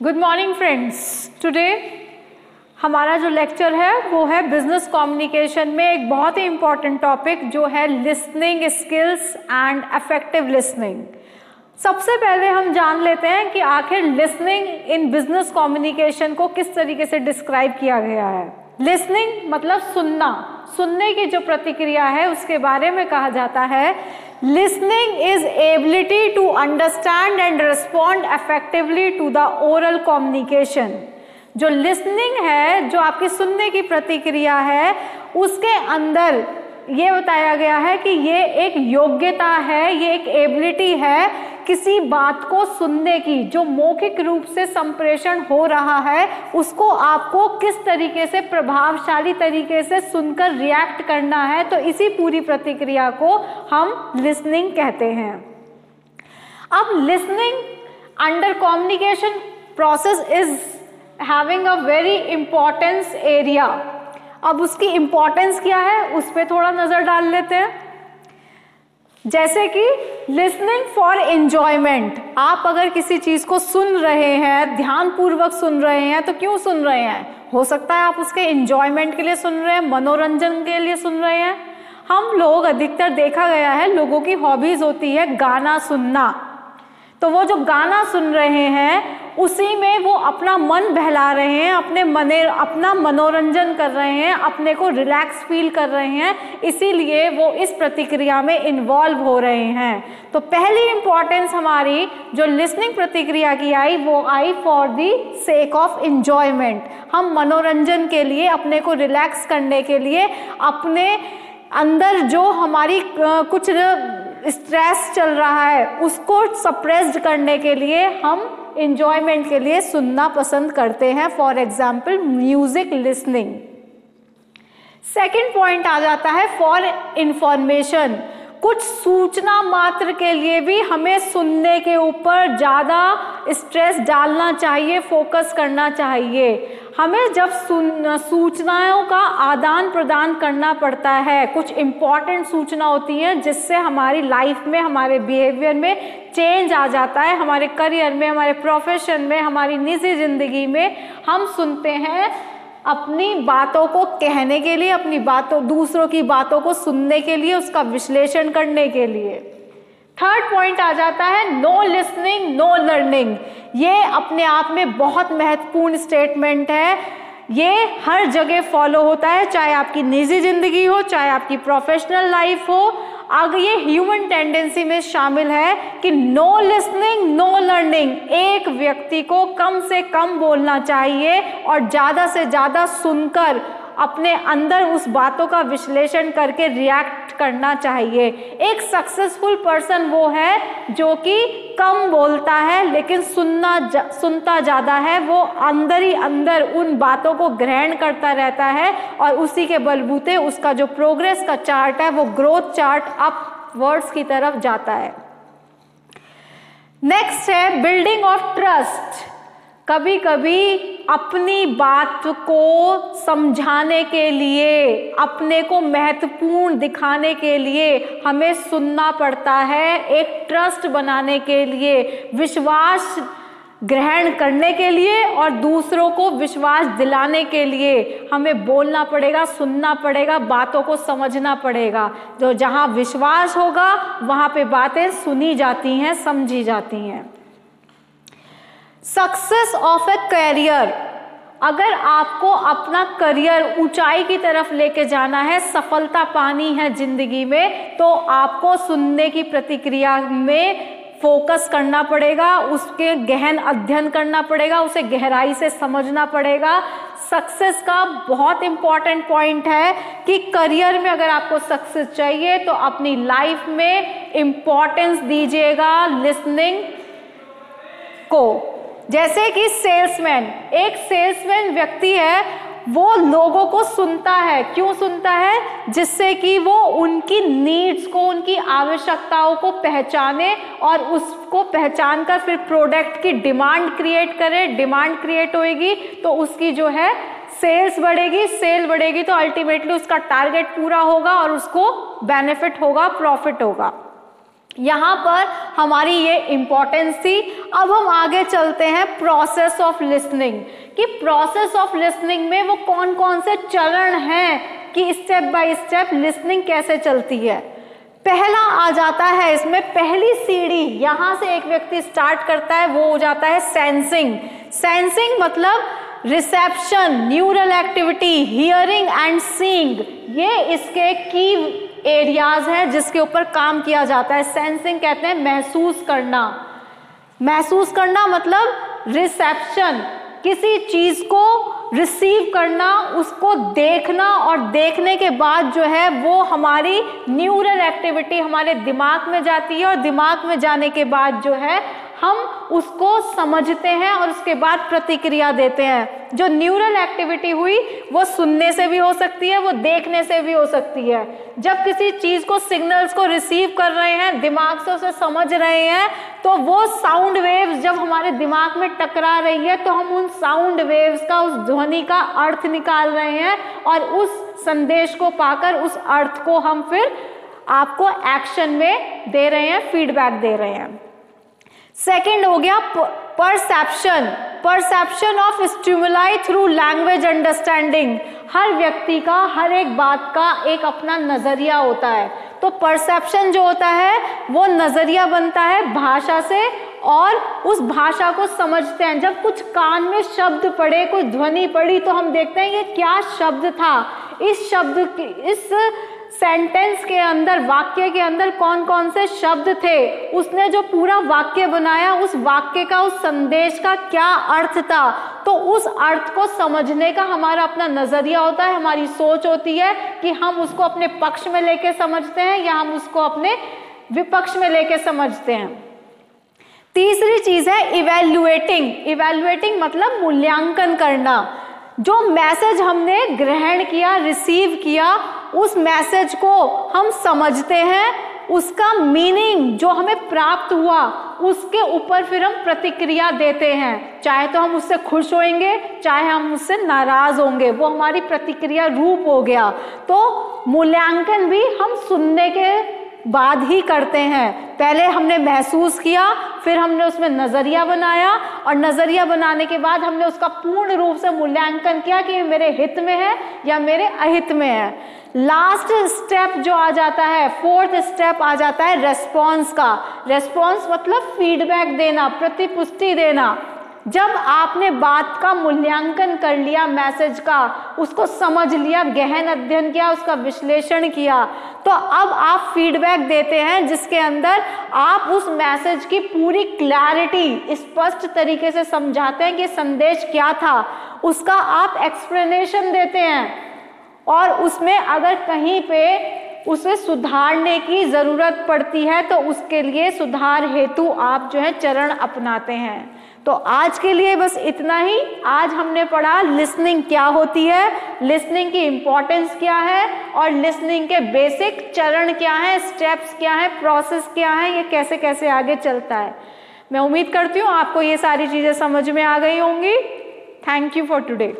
Good morning friends. Today हमारा जो lecture है वो है बिजनेस कम्युनिकेशन में एक बहुत ही इंपॉर्टेंट टॉपिक जो है listening skills and effective listening. सबसे पहले हम जान लेते हैं कि आखिर लिसनिंग इन बिजनेस कम्युनिकेशन को किस तरीके से डिस्क्राइब किया गया है। लिसनिंग मतलब सुनना, सुनने की जो प्रतिक्रिया है उसके बारे में कहा जाता है listening is ability to understand and respond effectively to the oral communication. जो लिसनिंग है, जो आपकी सुनने की प्रतिक्रिया है, उसके अंदर ये बताया गया है कि ये एक योग्यता है, ये एक एबिलिटी है किसी बात को सुनने की, जो मौखिक रूप से संप्रेषण हो रहा है उसको आपको किस तरीके से प्रभावशाली तरीके से सुनकर रिएक्ट करना है। तो इसी पूरी प्रतिक्रिया को हम लिसनिंग कहते हैं। अब listening under communication process is having a very importance area. अब उसकी इंपॉर्टेंस क्या है उस पर थोड़ा नजर डाल लेते हैं। जैसे कि लिसनिंग फॉर एंजॉयमेंट, आप अगर किसी चीज को सुन रहे हैं, ध्यानपूर्वक सुन रहे हैं, तो क्यों सुन रहे हैं? हो सकता है आप उसके एंजॉयमेंट के लिए सुन रहे हैं, मनोरंजन के लिए सुन रहे हैं। हम लोग अधिकतर देखा गया है लोगों की हॉबीज होती है गाना सुनना, तो वो जो गाना सुन रहे हैं उसी में वो अपना मन बहला रहे हैं, अपना मनोरंजन कर रहे हैं, अपने को रिलैक्स फील कर रहे हैं, इसीलिए वो इस प्रतिक्रिया में इन्वॉल्व हो रहे हैं। तो पहली इंपॉर्टेंस हमारी जो लिसनिंग प्रतिक्रिया की आई वो आई for the sake of enjoyment. हम मनोरंजन के लिए, अपने को रिलैक्स करने के लिए, अपने अंदर जो हमारी कुछ स्ट्रेस चल रहा है उसको सप्रेस्ड करने के लिए हम एंजॉयमेंट के लिए सुनना पसंद करते हैं। For example music listening. Second point आ जाता है फॉर इंफॉर्मेशन। कुछ सूचना मात्र के लिए भी हमें सुनने के ऊपर ज़्यादा स्ट्रेस डालना चाहिए, फोकस करना चाहिए। हमें जब सूचनाओं का आदान प्रदान करना पड़ता है, कुछ इम्पॉर्टेंट सूचना होती है जिससे हमारी लाइफ में, हमारे बिहेवियर में चेंज आ जाता है, हमारे करियर में, हमारे प्रोफेशन में, हमारी निजी जिंदगी में, हम सुनते हैं अपनी बातों को कहने के लिए, अपनी बातों, दूसरों की बातों को सुनने के लिए, उसका विश्लेषण करने के लिए। थर्ड पॉइंट आ जाता है नो लिसनिंग नो लर्निंग। ये अपने आप में बहुत महत्वपूर्ण स्टेटमेंट है। ये हर जगह फॉलो होता है, चाहे आपकी निजी जिंदगी हो, चाहे आपकी प्रोफेशनल लाइफ हो। अगर ये ह्यूमन टेंडेंसी में शामिल है कि नो लिसनिंग नो लर्निंग, एक व्यक्ति को कम से कम बोलना चाहिए और ज़्यादा से ज़्यादा सुनकर अपने अंदर उस बातों का विश्लेषण करके रिएक्ट करना चाहिए। एक सक्सेसफुल पर्सन वो है जो कि कम बोलता है लेकिन सुनता ज़्यादा है। वो अंदर ही अंदर उन बातों को ग्रहण करता रहता है और उसी के बलबूते उसका जो प्रोग्रेस का चार्ट है वो ग्रोथ चार्ट अपवर्ड्स की तरफ जाता है। नेक्स्ट है बिल्डिंग ऑफ ट्रस्ट। कभी कभी अपनी बात को समझाने के लिए, अपने को महत्वपूर्ण दिखाने के लिए हमें सुनना पड़ता है। एक ट्रस्ट बनाने के लिए, विश्वास ग्रहण करने के लिए और दूसरों को विश्वास दिलाने के लिए हमें बोलना पड़ेगा, सुनना पड़ेगा, बातों को समझना पड़ेगा। जो जहाँ विश्वास होगा वहाँ पे बातें सुनी जाती हैं, समझी जाती हैं। Success of a career. अगर आपको अपना करियर ऊंचाई की तरफ लेके जाना है, सफलता पानी है जिंदगी में, तो आपको सुनने की प्रतिक्रिया में फोकस करना पड़ेगा, उसके गहन अध्ययन करना पड़ेगा, उसे गहराई से समझना पड़ेगा। सक्सेस का बहुत इंपॉर्टेंट पॉइंट है कि करियर में अगर आपको सक्सेस चाहिए तो अपनी लाइफ में इंपॉर्टेंस दीजिएगा लिसनिंग को। जैसे कि सेल्समैन, एक सेल्समैन व्यक्ति है, वो लोगों को सुनता है। क्यों सुनता है? जिससे कि वो उनकी नीड्स को, उनकी आवश्यकताओं को पहचाने और उसको पहचान कर फिर प्रोडक्ट की डिमांड क्रिएट करे। डिमांड क्रिएट होएगी तो उसकी जो है सेल्स बढ़ेगी, सेल बढ़ेगी तो अल्टीमेटली उसका टारगेट पूरा होगा और उसको बेनिफिट होगा, प्रॉफिट होगा। यहाँ पर हमारी ये इम्पोर्टेंस थी। अब हम आगे चलते हैं प्रोसेस ऑफ लिसनिंग, कि प्रोसेस ऑफ लिसनिंग में वो कौन कौन से चरण हैं कि स्टेप बाय स्टेप लिसनिंग कैसे चलती है। पहला आ जाता है इसमें, पहली सीढ़ी यहाँ से एक व्यक्ति स्टार्ट करता है, वो हो जाता है सेंसिंग। सेंसिंग मतलब reception, neural activity, hearing and seeing, ये इसके की एरियाज हैं जिसके ऊपर काम किया जाता है। सेंसिंग कहते हैं महसूस करना। महसूस करना मतलब रिसेप्शन, किसी चीज को रिसीव करना, उसको देखना, और देखने के बाद जो है वो हमारी न्यूरल एक्टिविटी हमारे दिमाग में जाती है, और दिमाग में जाने के बाद जो है हम उसको समझते हैं और उसके बाद प्रतिक्रिया देते हैं। जो न्यूरल एक्टिविटी हुई वो सुनने से भी हो सकती है, वो देखने से भी हो सकती है। जब किसी चीज को, सिग्नल्स को रिसीव कर रहे हैं, दिमाग से उसे समझ रहे हैं, तो वो साउंड वेव्स जब हमारे दिमाग में टकरा रही है तो हम उन साउंड वेव्स का, उस ध्वनि का अर्थ निकाल रहे हैं, और उस संदेश को पाकर उस अर्थ को हम फिर आपको एक्शन में दे रहे हैं, फीडबैक दे रहे हैं। सेकेंड हो गया perception. Perception of stimuli through language understanding. हर व्यक्ति का, हर एक बात का एक अपना नजरिया होता है, तो परसेप्शन जो होता है वो नजरिया बनता है भाषा से, और उस भाषा को समझते हैं। जब कुछ कान में शब्द पड़े, कोई ध्वनि पड़ी, तो हम देखते हैं ये क्या शब्द था, इस शब्द, इस सेंटेंस के अंदर, वाक्य के अंदर कौन कौन से शब्द थे, उसने जो पूरा वाक्य बनाया, उस वाक्य का, उस संदेश का क्या अर्थ था। तो उस अर्थ को समझने का हमारा अपना नजरिया होता है, हमारी सोच होती है कि हम उसको अपने पक्ष में लेके समझते हैं या हम उसको अपने विपक्ष में लेके समझते हैं। तीसरी चीज है इवैल्यूएटिंग। इवैल्यूएटिंग मतलब मूल्यांकन करना। जो मैसेज हमने ग्रहण किया, रिसीव किया, उस मैसेज को हम समझते हैं, उसका मीनिंग जो हमें प्राप्त हुआ उसके ऊपर फिर हम प्रतिक्रिया देते हैं। चाहे तो हम उससे खुश होंगे, चाहे हम उससे नाराज होंगे, वो हमारी प्रतिक्रिया रूप हो गया। तो मूल्यांकन भी हम सुनने के बाद ही करते हैं। पहले हमने महसूस किया, फिर हमने उसमें नजरिया बनाया, और नजरिया बनाने के बाद हमने उसका पूर्ण रूप से मूल्यांकन किया कि मेरे हित में है या मेरे अहित में है। लास्ट स्टेप जो आ जाता है, फोर्थ स्टेप आ जाता है रेस्पॉन्स का। रेस्पॉन्स मतलब फीडबैक देना, प्रतिपुष्टि देना। जब आपने बात का मूल्यांकन कर लिया, मैसेज का, उसको समझ लिया, गहन अध्ययन किया, उसका विश्लेषण किया, तो अब आप फीडबैक देते हैं जिसके अंदर आप उस मैसेज की पूरी क्लैरिटी, स्पष्ट तरीके से समझाते हैं कि संदेश क्या था, उसका आप एक्सप्लेनेशन देते हैं, और उसमें अगर कहीं पे उसे सुधारने की जरूरत पड़ती है तो उसके लिए सुधार हेतु आप जो है चरण अपनाते हैं। तो आज के लिए बस इतना ही। आज हमने पढ़ा लिसनिंग क्या होती है, लिसनिंग की इम्पोर्टेंस क्या है, और लिसनिंग के बेसिक चरण क्या है, स्टेप्स क्या है, प्रोसेस क्या है, ये कैसे कैसे आगे चलता है। मैं उम्मीद करती हूँ आपको ये सारी चीजें समझ में आ गई होंगी। Thank you for today.